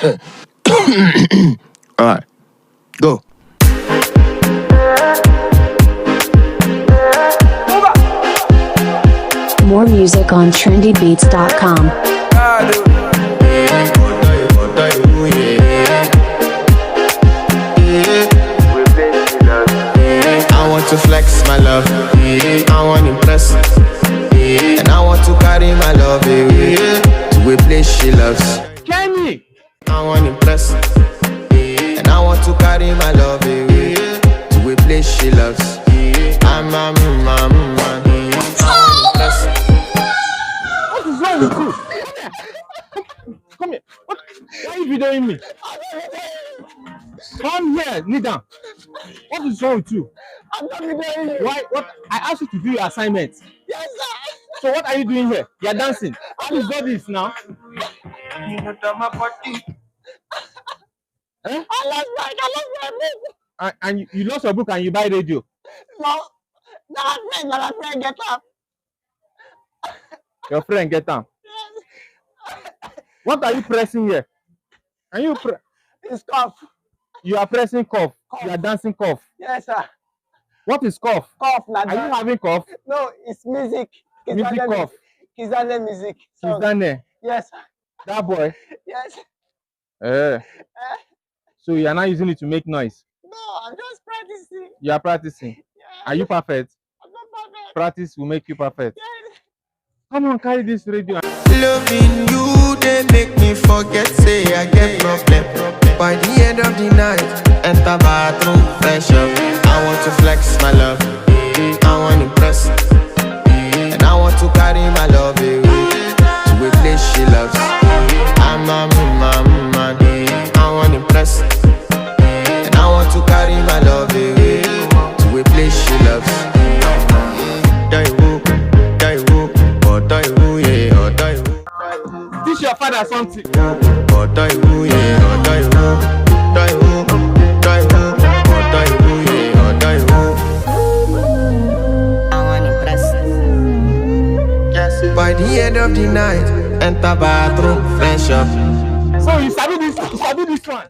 All right, go. More music on trendybeats.com. I want to flex my love, I want to impress, and I want to carry my love to a place she loves. Kenny! I want to impress, and I want to carry my love to a place she loves. I'm a man. What is wrong with you? Come here. What? Why are you videoing me? Come here, kneel down. What is wrong with you? I'm not videoing you. Why? What? I asked you to do your assignment. Yes, sir. So what are you doing here? You're dancing. What is all this now? Eh? I lost my book. And you lost your book and you buy radio. No, my friend, get up. Your friend get down. What are you pressing here? Can you It's cough. You are pressing cough. You are dancing cough. Yes, sir. What is cough? Cough, like Are you having cough? No, it's music. Music cough. Kizane music. Is that there? Yes, sir. That boy. Yes. So you are not using it to make noise. No, I'm just practicing. You are practicing. Yeah. Are you perfect? I'm not perfect. Practice will make you perfect. Yes. Come on, carry this radio. Loving you, they make me forget, say I get problem. By the end of the night, enter bathroom, fresh up. I want to flex my love, I want to impress, and I want to carry my love to a place she loves. I'm a man, I want to impress, and I want to carry my love to a place she loves. Teach your father something. By the end of the night, enter bathroom, fresh up. So you sabi this one.